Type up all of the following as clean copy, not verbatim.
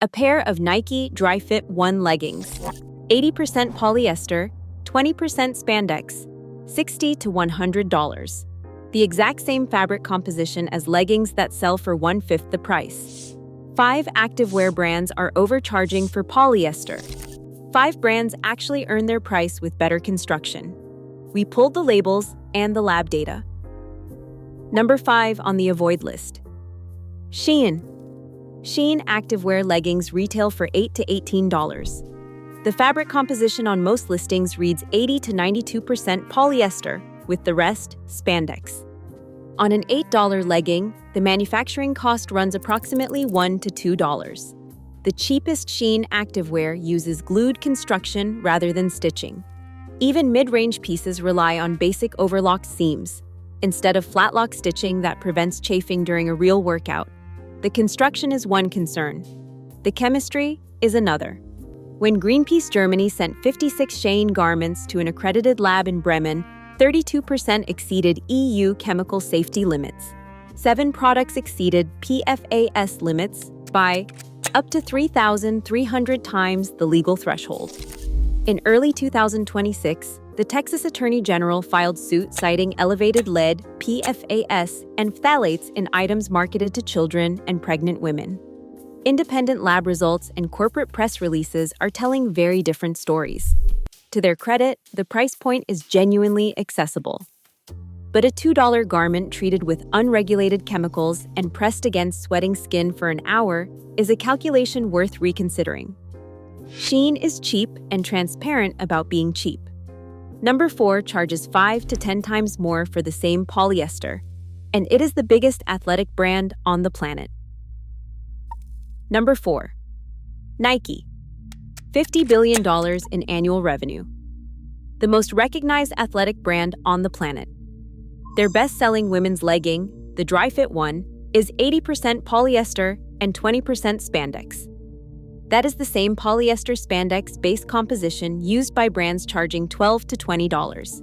A pair of Nike Dry Fit 1 leggings. 80% polyester, 20% spandex, $60 to $100. The exact same fabric composition as leggings that sell for 1/5 the price. 5 activewear brands are overcharging for polyester. 5 brands actually earn their price with better construction. We pulled the labels and the lab data. Number 5 on the avoid list. Shein. Shein activewear leggings retail for $8 to $18. The fabric composition on most listings reads 80 to 92% polyester, with the rest spandex. On an $8 legging, the manufacturing cost runs approximately $1 to $2. The cheapest Shein activewear uses glued construction rather than stitching. Even mid-range pieces rely on basic overlocked seams, instead of flatlock stitching that prevents chafing during a real workout. The construction is one concern. The chemistry is another. When Greenpeace Germany sent 56 Shein garments to an accredited lab in Bremen, 32% exceeded EU chemical safety limits. 7 products exceeded PFAS limits by up to 3,300 times the legal threshold. In early 2026, the Texas Attorney General filed suit citing elevated lead, PFAS, and phthalates in items marketed to children and pregnant women. Independent lab results and corporate press releases are telling very different stories. To their credit, the price point is genuinely accessible. But a $2 garment treated with unregulated chemicals and pressed against sweating skin for an hour is a calculation worth reconsidering. Shein is cheap and transparent about being cheap. Number 4 charges 5 to 10 times more for the same polyester, and it is the biggest athletic brand on the planet. Number 4. Nike. $50 billion in annual revenue. The most recognized athletic brand on the planet. Their best-selling women's legging, the Dry Fit 1, is 80% polyester and 20% spandex. That is the same polyester spandex base composition used by brands charging $12 to $20.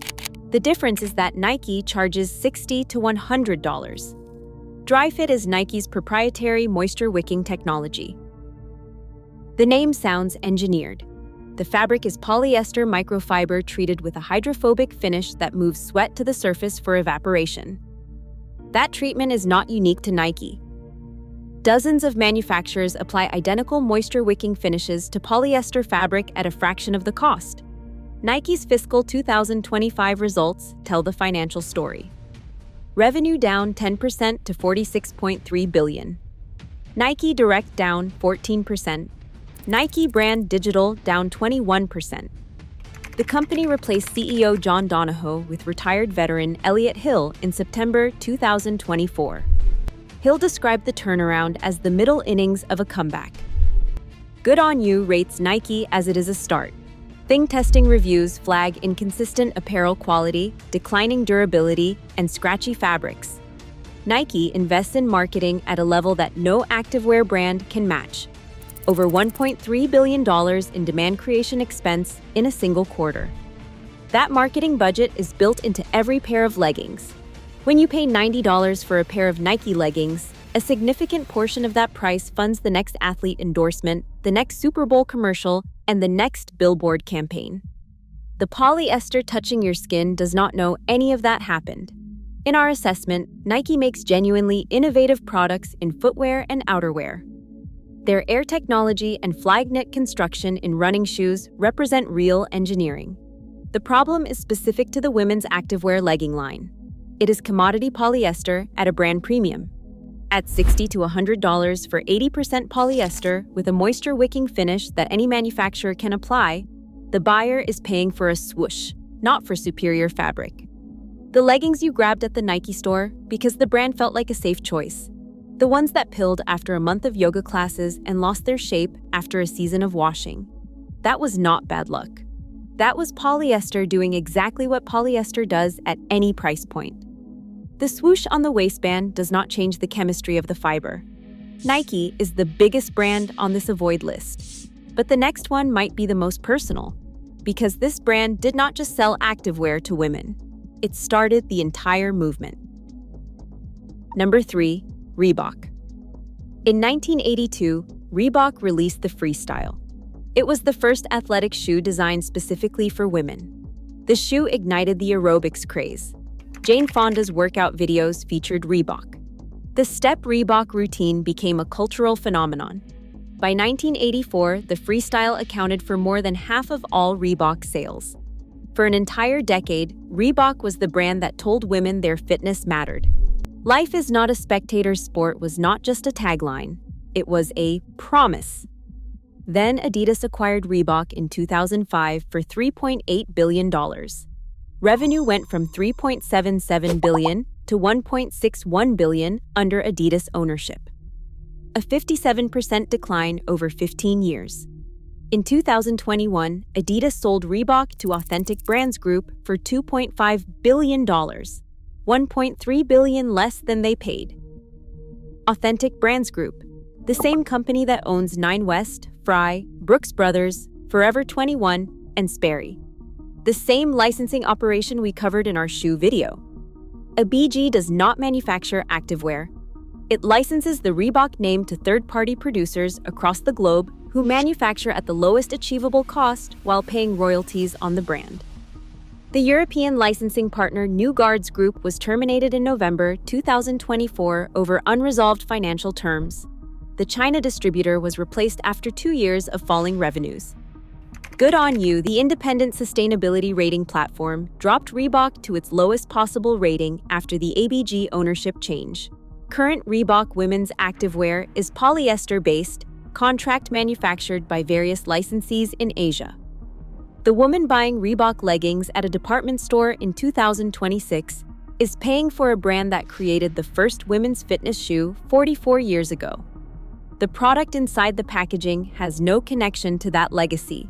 The difference is that Nike charges $60 to $100. Dry Fit is Nike's proprietary moisture-wicking technology. The name sounds engineered. The fabric is polyester microfiber treated with a hydrophobic finish that moves sweat to the surface for evaporation. That treatment is not unique to Nike. Dozens of manufacturers apply identical moisture-wicking finishes to polyester fabric at a fraction of the cost. Nike's fiscal 2025 results tell the financial story. Revenue down 10% to $46.3 billion. Nike Direct down 14%. Nike Brand Digital down 21%. The company replaced CEO John Donahoe with retired veteran Elliott Hill in September 2024. Hill described the turnaround as the middle innings of a comeback. Good On You rates Nike as it is a start. Thing testing reviews flag inconsistent apparel quality, declining durability, and scratchy fabrics. Nike invests in marketing at a level that no activewear brand can match. Over $1.3 billion in demand creation expense in a single quarter. That marketing budget is built into every pair of leggings. When you pay $90 for a pair of Nike leggings, a significant portion of that price funds the next athlete endorsement, the next Super Bowl commercial, and the next billboard campaign. The polyester touching your skin does not know any of that happened. In our assessment, Nike makes genuinely innovative products in footwear and outerwear. Their air technology and flag knit construction in running shoes represent real engineering. The problem is specific to the women's activewear legging line. It is commodity polyester at a brand premium. At $60 to $100 for 80% polyester with a moisture-wicking finish that any manufacturer can apply, the buyer is paying for a swoosh, not for superior fabric. The leggings you grabbed at the Nike store because the brand felt like a safe choice. The ones that pilled after a month of yoga classes and lost their shape after a season of washing. That was not bad luck. That was polyester doing exactly what polyester does at any price point. The swoosh on the waistband does not change the chemistry of the fiber. Nike is the biggest brand on this avoid list. But the next one might be the most personal, because this brand did not just sell activewear to women. It started the entire movement. Number 3. Reebok. In 1982, Reebok released the Freestyle. It was the first athletic shoe designed specifically for women. The shoe ignited the aerobics craze. Jane Fonda's workout videos featured Reebok. The Step Reebok routine became a cultural phenomenon. By 1984, the Freestyle accounted for more than half of all Reebok sales. For an entire decade, Reebok was the brand that told women their fitness mattered. "Life is not a spectator sport" was not just a tagline, it was a promise. Then Adidas acquired Reebok in 2005 for $3.8 billion. Revenue went from $3.77 billion to $1.61 billion under Adidas ownership, a 57% decline over 15 years. In 2021, Adidas sold Reebok to Authentic Brands Group for $2.5 billion, $1.3 billion less than they paid. Authentic Brands Group, the same company that owns Nine West, Fry, Brooks Brothers, Forever 21, and Sperry. The same licensing operation we covered in our shoe video. ABG does not manufacture activewear. It licenses the Reebok name to third-party producers across the globe who manufacture at the lowest achievable cost while paying royalties on the brand. The European licensing partner New Guards Group was terminated in November 2024 over unresolved financial terms. The China distributor was replaced after 2 years of falling revenues. Good on you, the independent sustainability rating platform dropped Reebok to its lowest possible rating after the ABG ownership change. Current Reebok women's activewear is polyester-based, contract manufactured by various licensees in Asia. The woman buying Reebok leggings at a department store in 2026 is paying for a brand that created the first women's fitness shoe 44 years ago. The product inside the packaging has no connection to that legacy.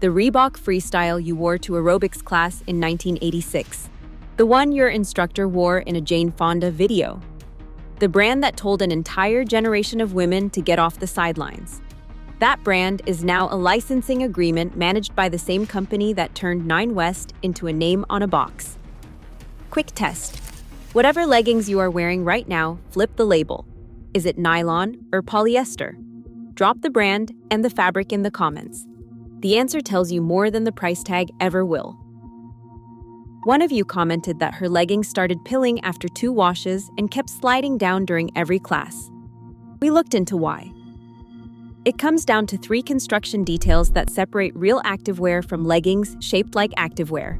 The Reebok Freestyle you wore to aerobics class in 1986. The one your instructor wore in a Jane Fonda video. The brand that told an entire generation of women to get off the sidelines. That brand is now a licensing agreement managed by the same company that turned Nine West into a name on a box. Quick test. Whatever leggings you are wearing right now, flip the label. Is it nylon or polyester? Drop the brand and the fabric in the comments. The answer tells you more than the price tag ever will. One of you commented that her leggings started pilling after 2 washes and kept sliding down during every class. We looked into why. It comes down to 3 construction details that separate real activewear from leggings shaped like activewear.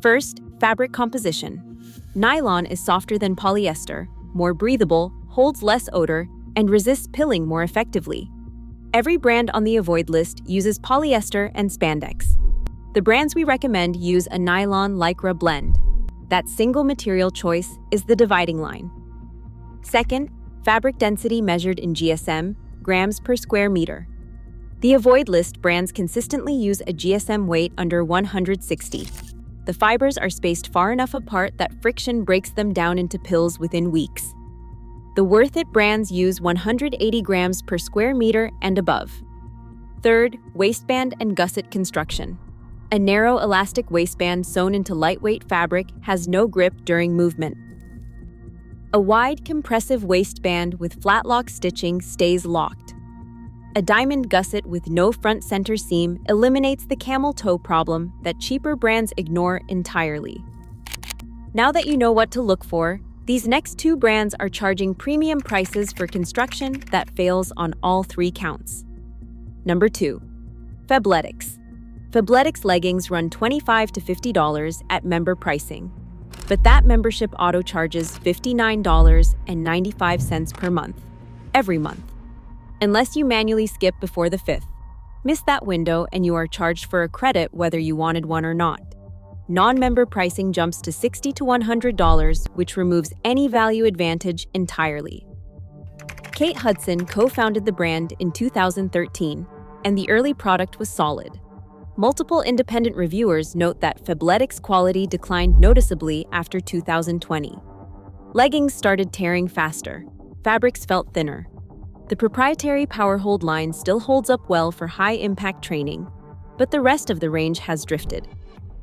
First, fabric composition. Nylon is softer than polyester, more breathable, holds less odor, and resists pilling more effectively. Every brand on the Avoid list uses polyester and spandex. The brands we recommend use a nylon-lycra blend. That single material choice is the dividing line. Second, fabric density measured in GSM, grams per square meter. The Avoid list brands consistently use a GSM weight under 160. The fibers are spaced far enough apart that friction breaks them down into pills within weeks. The Worth It brands use 180 grams per square meter and above. Third, waistband and gusset construction. A narrow elastic waistband sewn into lightweight fabric has no grip during movement. A wide compressive waistband with flatlock stitching stays locked. A diamond gusset with no front center seam eliminates the camel toe problem that cheaper brands ignore entirely. Now that you know what to look for, these next 2 brands are charging premium prices for construction that fails on all 3 counts. Number 2. Fabletics. Fabletics leggings run $25 to $50 at member pricing, but that membership auto charges $59.95 per month, every month, unless you manually skip before the 5th. Miss that window and you are charged for a credit whether you wanted one or not. Non-member pricing jumps to $60 to $100, which removes any value advantage entirely. Kate Hudson co-founded the brand in 2013, and the early product was solid. Multiple independent reviewers note that Fabletics quality declined noticeably after 2020. Leggings started tearing faster. Fabrics felt thinner. The proprietary Powerhold line still holds up well for high-impact training, but the rest of the range has drifted.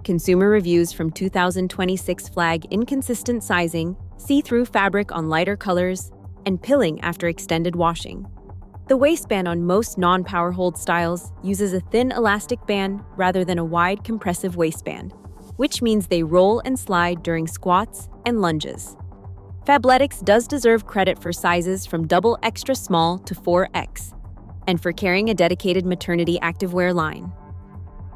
Consumer reviews from 2026 flag inconsistent sizing, see-through fabric on lighter colors, and pilling after extended washing. The waistband on most non-power hold styles uses a thin elastic band rather than a wide compressive waistband, which means they roll and slide during squats and lunges. Fabletics does deserve credit for sizes from double extra small to 4X, and for carrying a dedicated maternity activewear line.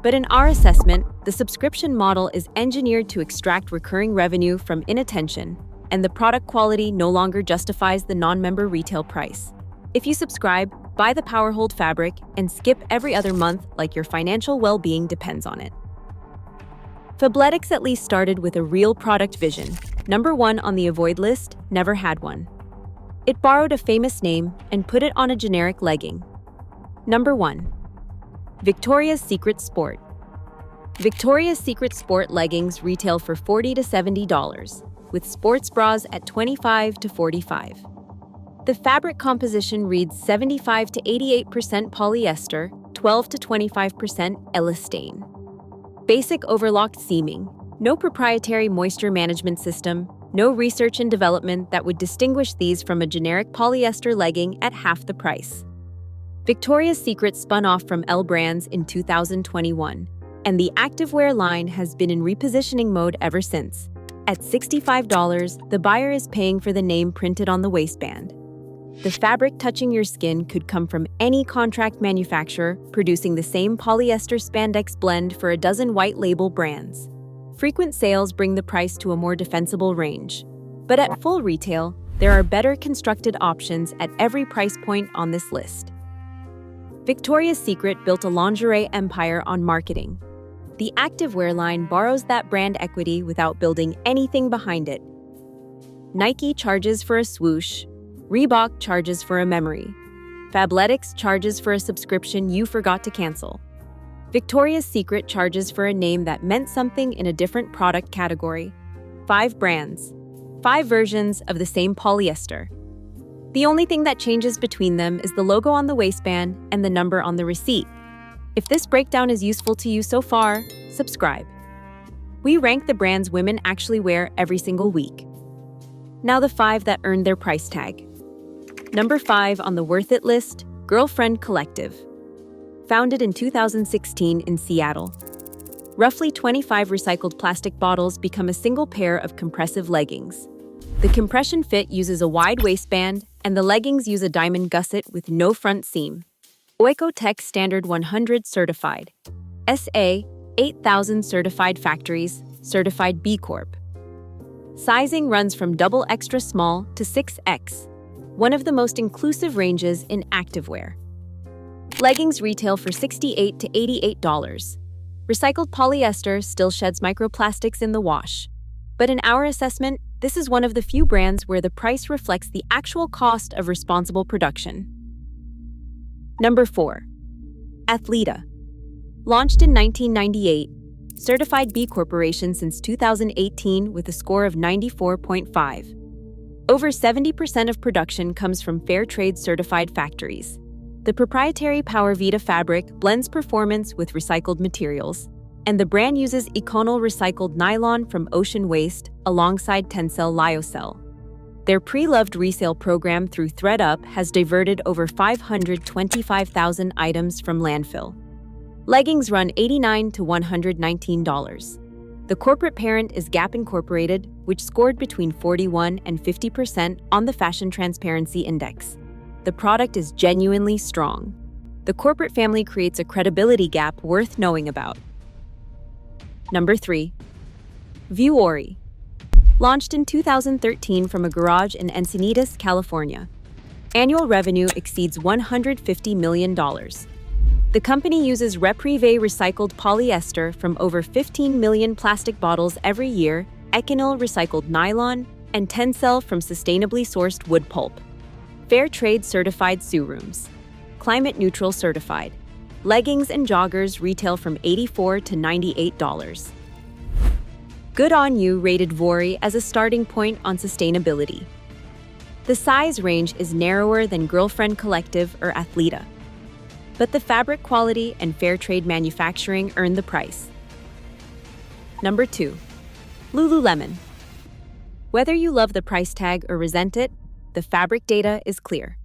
But in our assessment, the subscription model is engineered to extract recurring revenue from inattention, and the product quality no longer justifies the non-member retail price. If you subscribe, buy the Powerhold fabric and skip every other month like your financial well-being depends on it. Fabletics at least started with a real product vision. Number 1 on the avoid list, never had one. It borrowed a famous name and put it on a generic legging. Number 1. Victoria's Secret Sport. Victoria's Secret Sport leggings retail for $40 to $70, with sports bras at $25 to $45. The fabric composition reads 75 to 88% polyester, 12 to 25% elastane. Basic overlocked seaming, no proprietary moisture management system, no research and development that would distinguish these from a generic polyester legging at half the price. Victoria's Secret spun off from L Brands in 2021, and the activewear line has been in repositioning mode ever since. At $65, the buyer is paying for the name printed on the waistband. The fabric touching your skin could come from any contract manufacturer producing the same polyester spandex blend for a dozen white label brands. Frequent sales bring the price to a more defensible range. But at full retail, there are better constructed options at every price point on this list. Victoria's Secret built a lingerie empire on marketing. The activewear line borrows that brand equity without building anything behind it. Nike charges for a swoosh, Reebok charges for a memory. Fabletics charges for a subscription you forgot to cancel. Victoria's Secret charges for a name that meant something in a different product category. 5 brands, 5 versions of the same polyester. The only thing that changes between them is the logo on the waistband and the number on the receipt. If this breakdown is useful to you so far, subscribe. We rank the brands women actually wear every single week. Now the 5 that earned their price tag. Number 5 on the Worth It list, Girlfriend Collective. Founded in 2016 in Seattle. Roughly 25 recycled plastic bottles become a single pair of compressive leggings. The compression fit uses a wide waistband, and the leggings use a diamond gusset with no front seam. OEKO-TEX Standard 100 certified. SA 8000 certified factories, certified B Corp. Sizing runs from double extra small to 6X, one of the most inclusive ranges in activewear. Leggings retail for $68 to $88. Recycled polyester still sheds microplastics in the wash. But in our assessment, this is one of the few brands where the price reflects the actual cost of responsible production. Number 4. Athleta. Launched in 1998, certified B Corporation since 2018 with a score of 94.5. Over 70% of production comes from fair trade certified factories. The proprietary Power Vita fabric blends performance with recycled materials, and the brand uses Econol recycled nylon from ocean waste alongside Tencel lyocell. Their pre-loved resale program through ThreadUp has diverted over 525,000 items from landfill. Leggings run $89 to $119. The corporate parent is Gap Incorporated, which scored between 41 and 50% on the Fashion Transparency Index. The product is genuinely strong. The corporate family creates a credibility gap worth knowing about. Number 3. Vuori. Launched in 2013 from a garage in Encinitas, California. Annual revenue exceeds $150 million. The company uses Reprieve recycled polyester from over 15 million plastic bottles every year, Econol recycled nylon, and Tencel from sustainably sourced wood pulp. Fair trade certified Surooms. Climate neutral certified. Leggings and joggers retail from $84 to $98. Good on You rated Vuori as a starting point on sustainability. The size range is narrower than Girlfriend Collective or Athleta, but the fabric quality and fair trade manufacturing earn the price. Number 2. Lululemon. Whether you love the price tag or resent it, the fabric data is clear.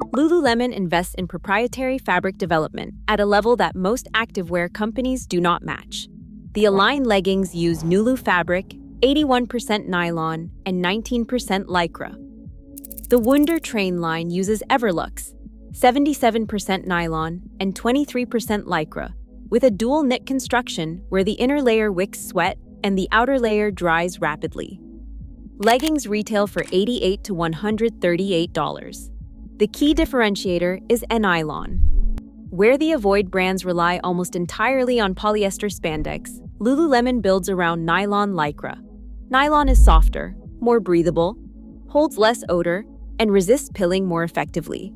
Lululemon invests in proprietary fabric development at a level that most activewear companies do not match. The Align leggings use Nulu fabric, 81% nylon, and 19% lycra. The Wunder Train line uses Everlux, 77% nylon and 23% lycra, with a dual knit construction where the inner layer wicks sweat and the outer layer dries rapidly. Leggings retail for $88 to $138. The key differentiator is nylon. Where the Avoid brands rely almost entirely on polyester spandex, Lululemon builds around nylon lycra. Nylon is softer, more breathable, holds less odor, and resists pilling more effectively.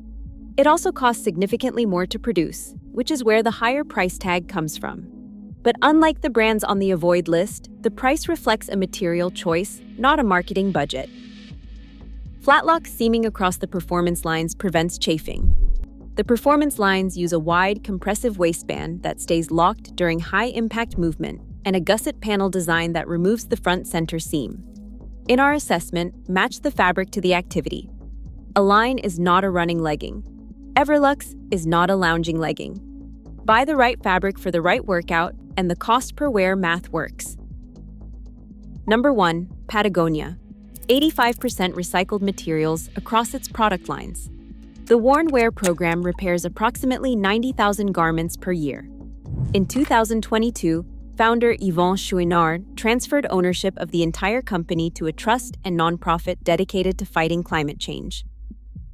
It also costs significantly more to produce, which is where the higher price tag comes from. But unlike the brands on the Avoid list, the price reflects a material choice, not a marketing budget. Flatlock seaming across the performance lines prevents chafing. The performance lines use a wide, compressive waistband that stays locked during high-impact movement and a gusset panel design that removes the front center seam. In our assessment, match the fabric to the activity. Align is not a running legging. Everlux is not a lounging legging. Buy the right fabric for the right workout, and the cost per wear math works. Number 1. Patagonia. 85% recycled materials across its product lines. The Worn Wear program repairs approximately 90,000 garments per year. In 2022, founder Yvon Chouinard transferred ownership of the entire company to a trust and nonprofit dedicated to fighting climate change.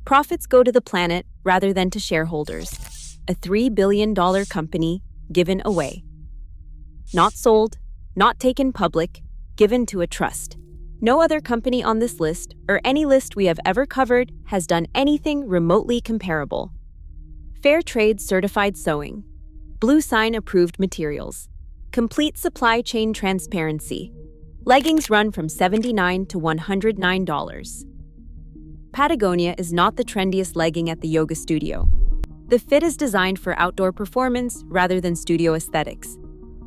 Profits go to the planet rather than to shareholders. A $3 billion company given away. Not sold, not taken public, given to a trust. No other company on this list, or any list we have ever covered, has done anything remotely comparable. Fair Trade certified sewing. Blue Sign approved materials. Complete supply chain transparency. Leggings run from $79 to $109. Patagonia is not the trendiest legging at the yoga studio. The fit is designed for outdoor performance rather than studio aesthetics.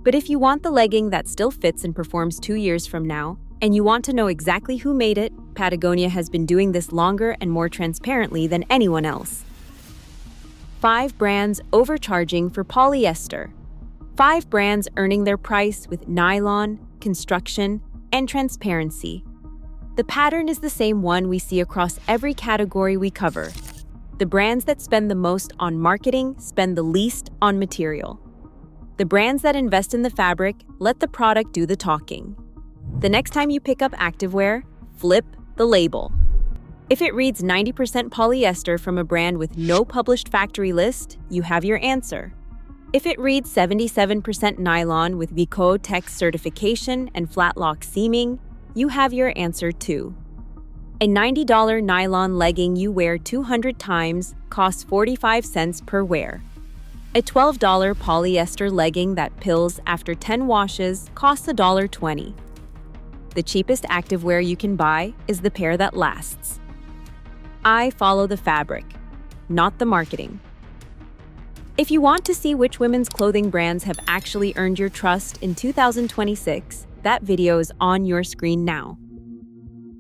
But if you want the legging that still fits and performs 2 years from now, and you want to know exactly who made it, Patagonia has been doing this longer and more transparently than anyone else. 5 brands overcharging for polyester. 5 brands earning their price with nylon, construction, and transparency. The pattern is the same one we see across every category we cover. The brands that spend the most on marketing spend the least on material. The brands that invest in the fabric let the product do the talking. The next time you pick up activewear, flip the label. If it reads 90% polyester from a brand with no published factory list, you have your answer. If it reads 77% nylon with OEKO-TEX certification and flatlock seaming, you have your answer too. A $90 nylon legging you wear 200 times costs 45 cents per wear. A $12 polyester legging that pills after 10 washes costs $1.20. The cheapest activewear you can buy is the pair that lasts. I follow the fabric, not the marketing. If you want to see which women's clothing brands have actually earned your trust in 2026, that video is on your screen now.